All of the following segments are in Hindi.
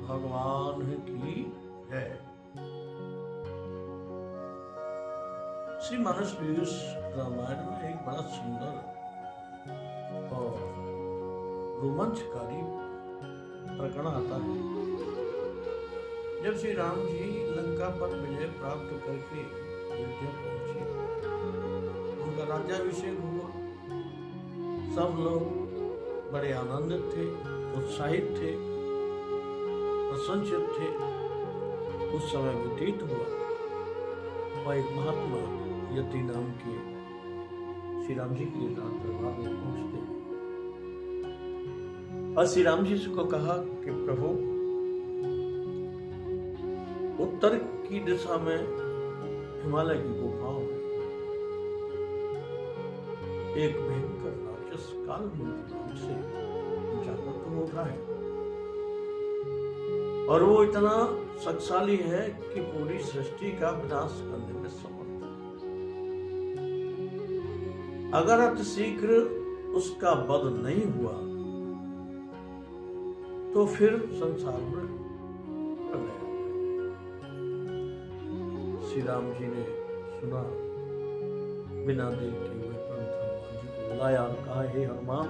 भगवान की है। श्री मानस रामायण में एक बड़ा सुंदर और रोमांचकारी प्रकरण आता है। जब श्री राम जी लंका पर विजय प्राप्त करके अयोध्या पहुंचे, उनका राज्याभिषेक हुआ। सब लोग बड़े आनंदित थे, उत्साहित थे, प्रसन्नचित्त थे। उस समय व्यतीत हुआ वह एक महात्मा यति नाम के श्री राम जी के दरबार में पहुंचते हैं और श्री राम जी को कहा कि प्रभु, उत्तर की दिशा में हिमालय की गुफाओं में एक भयंकर राक्षस कालमूर्ति नाम से जागृत हो रहा है और वो इतना शक्तिशाली है कि पूरी सृष्टि का विनाश करने में समर्थ है। अगर अतिशीघ्र उसका वध नहीं हुआ तो फिर संसार में प्रलय। श्री राम जी ने सुना, बिना देर किए हुए तुरंत हनुमान जी को बुलाया और कहा, हे हनुमान,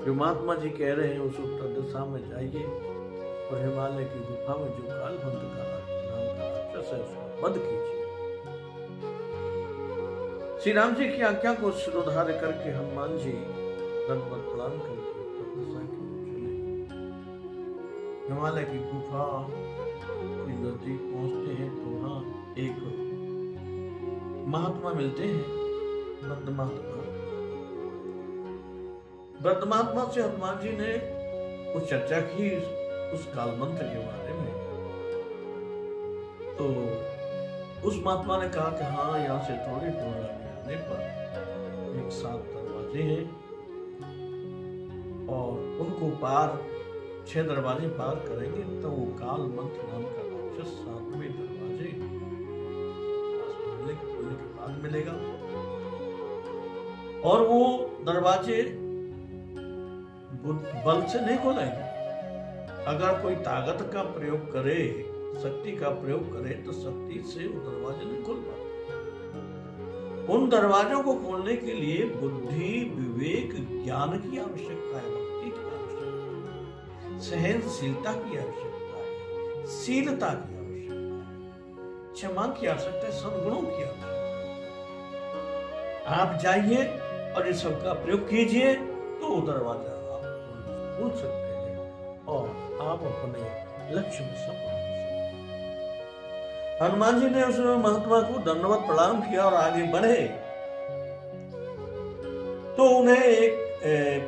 जो महात्मा जी कह रहे हैं उस उत्तर दिशा में जाइए और हिमालय की गुफा में जो कालभंत का नाम का राक्षस है उसका वध कीजिए। श्री राम जी की आज्ञा को शिरोधार्य करके हनुमान जी दंडवत प्रणाम करके उत्तर दिशा की ओर चले। हिमालय की गुफा के नजदीक पहुंचते हैं तो वहां एक महात्मा मिलते हैं, वृद्ध महात्मा। वृद्ध महात्मा से हनुमान जी ने कुछ चर्चा की उस कालमंत्र के बारे में। तो उस महात्मा ने कहा कि हाँ, यहाँ से थोड़ी दूर आने पर एक 7 दरवाजे हैं और उनको 6 दरवाजे पार करेंगे तो वो कालमंत्र नाम का राक्षस 7वें दरवाजे खोलने के बाद मिलेगा और वो दरवाजे बल से नहीं खोलेंगे। अगर कोई ताकत का प्रयोग करे, शक्ति का प्रयोग करे तो शक्ति से वो दरवाजे नहीं खोल पाते। उन दरवाजों को खोलने के लिए बुद्धि, विवेक, ज्ञान की आवश्यकता है, भक्ति की आवश्यकता है, सहनशीलता की आवश्यकता है, शीलता की आवश्यकता है, क्षमा की आवश्यकता है, सद्गुणों की आवश्यकता है। आप जाइए और इस सब का प्रयोग कीजिए तो वो दरवाजा आप खोल सकते हैं और आप अपने लक्ष्य में सफल हो सकते। हनुमान जी ने उस महात्मा को दंडवत प्रणाम किया और आगे बढ़े तो उन्हें एक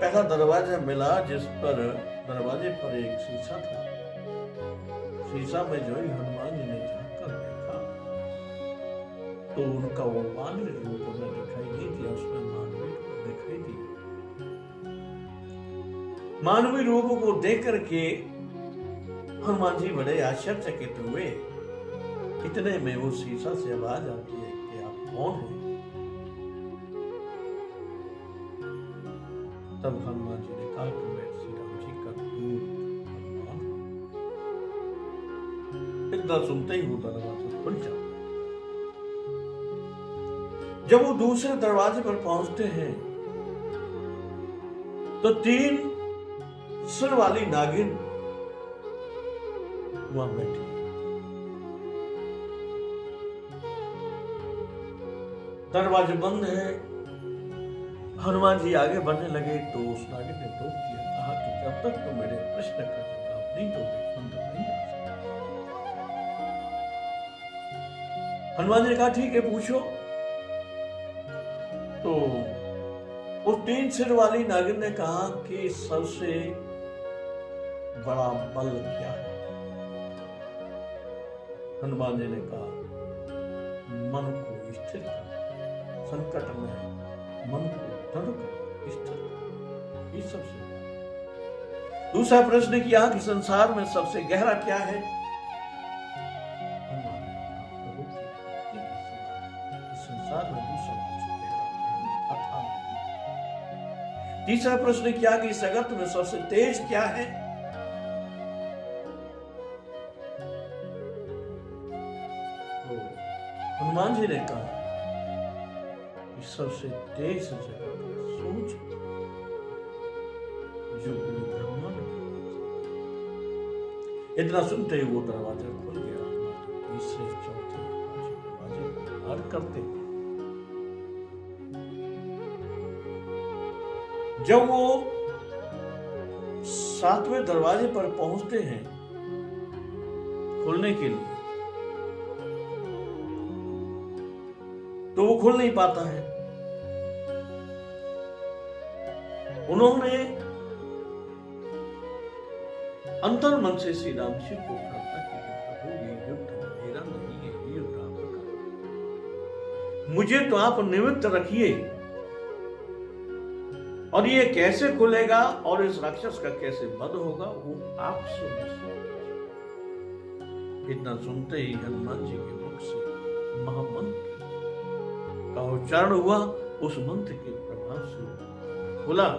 पहला दरवाजा मिला जिस पर दरवाजे पर एक शीशा था। शीशा में जो ही हनुमान जी ने झांककर देखा तो उनका वो मानवीय रूप में दिखाई नहीं दिया, उसमें मानवीय रूप दिखाई दिया। मानवीय रूप को देख करके हनुमान जी बड़े आश्चर्यचकित हुए। इतने में वो शीशा से आवाज आती है कि आप कौन हैं? तब हनुमान जी ने कहा कि मैं श्री राम जी का दूत भगवान हूं। इतना सुनते ही वो दरवाजा खुल जाता है। जब वो दूसरे दरवाजे पर पहुंचते हैं तो 3 सिर वाली नागिन वहां बैठी। दरवाजे बंद है। हनुमान जी आगे बढ़ने लगे तो उस नागिन ने रोक दिया, कहा कि जब तक तुम मेरे प्रश्न का जवाब नहीं दोगे अंदर नहीं आ सकते। हनुमान जी ने कहा ठीक है, पूछो। तो उस 3 सिर वाली नागिन ने कहा कि सबसे बड़ा बल क्या है? हनुमान जी ने कहा मन को स्थिर कर, संकट में मन को दृढ़ कर, स्थिर कर, ये सबसे बड़ा। दूसरा प्रश्न किया कि संसार में सबसे गहरा क्या है? संसार में दूसरा कुछ गहरा अथाह। तीसरा प्रश्न किया कि इस जगत में सबसे तेज क्या है? हनुमान जी ने कहा कि सबसे तेज जगह सोच जो पूरे ब्रह्मांड में। इतना सुनते ही वो दरवाजा खुल गया। तीसरे चौथे दरवाजे को पार करते हैं, जब वो 7वें दरवाजे पर पहुंचते हैं खुलने के लिए, तो वो खुल नहीं पाता है। उन्होंने अंतर मन से श्री राम जी को प्रार्थना की, प्रभु ये युद्ध मेरा नहीं है, ये युद्ध आपका, मुझे तो आप निमित्त रखिए, और ये कैसे खुलेगा और इस राक्षस का कैसे वध होगा वो आप सुनिए। इतना सुनते ही हनुमान जी के मुख से महामंत्र का उच्चारण हुआ। उस मंत्र के प्रभाव से खुला,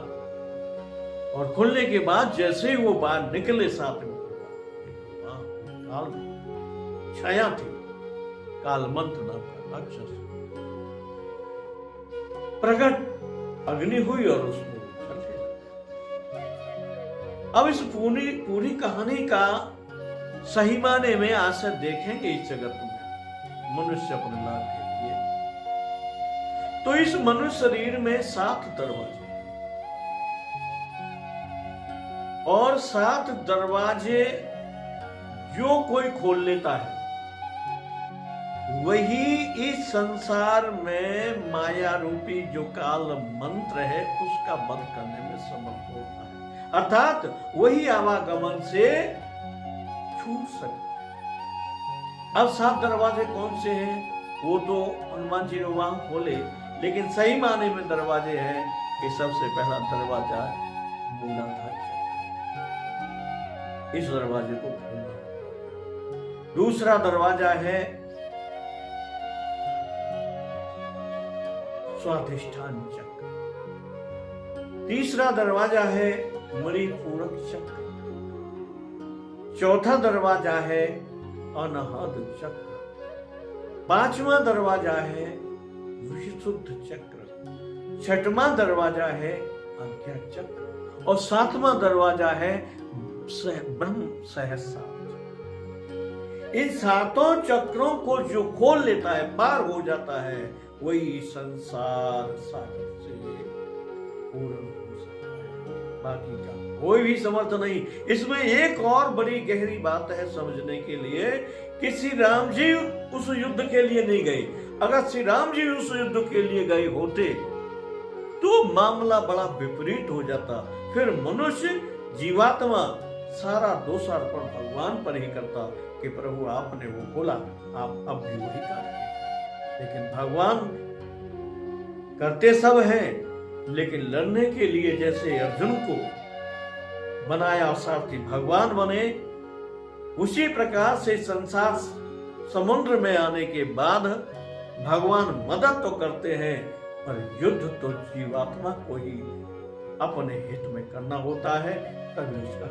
और खुलने के बाद जैसे ही वो बाहर निकले, साथ में काल छाया थी, काल मंत्र नाम का राक्षस प्रकट अग्नि हुई और उसमें चले। अब इस पूरी कहानी का सही माने में आज से देखेंगे इस जगत में मनुष्य अपने लाभ के लिए। तो इस मनुष्य शरीर में 7 दरवाजे, और 7 दरवाजे जो कोई खोल लेता है वही इस संसार में माया रूपी जो काल मंत्र है उसका वध करने में समर्थ होता है, अर्थात वही आवागमन से छूट सकता है। अब 7 दरवाजे कौन से हैं वो तो हनुमान जी ने वहां खोले, लेकिन सही माने में दरवाजे हैं कि सबसे पहला दरवाजा मूलाधार, इस दरवाजे को खोलना। दूसरा दरवाजा है स्वाधिष्ठान चक्र। तीसरा दरवाजा है मणिपूरक चक्र। चौथा दरवाजा है अनाहत चक्र। 5वां दरवाजा है विशुद्ध चक्र। 6वां दरवाजा है आज्ञा चक्र, और 7वां दरवाजा है ब्रह्म सहस्रार। इन 7 चक्रों को जो खोल लेता है, पार हो जाता है, वही संसार सागर से पूर्ण हो सकता है, बाकी का कोई भी समर्थ नहीं। इसमें एक और बड़ी गहरी बात है समझने के लिए कि श्री राम जी उस युद्ध के लिए नहीं गए। अगर श्री राम जी उस युद्ध के लिए गए होते तो मामला बड़ा विपरीत हो जाता। फिर मनुष्य जीवात्मा सारा दोषारोपण भगवान पर ही करता कि प्रभु आपने वो खोला, आप अब भी वही कार्य। लेकिन भगवान करते सब हैं, लेकिन लड़ने के लिए जैसे अर्जुन को बनाया सारथी भगवान बने, उसी प्रकार से संसार समुद्र में आने के बाद भगवान मदद तो करते हैं, पर युद्ध तो जीवात्मा को ही अपने हित में करना होता है, तभी उसका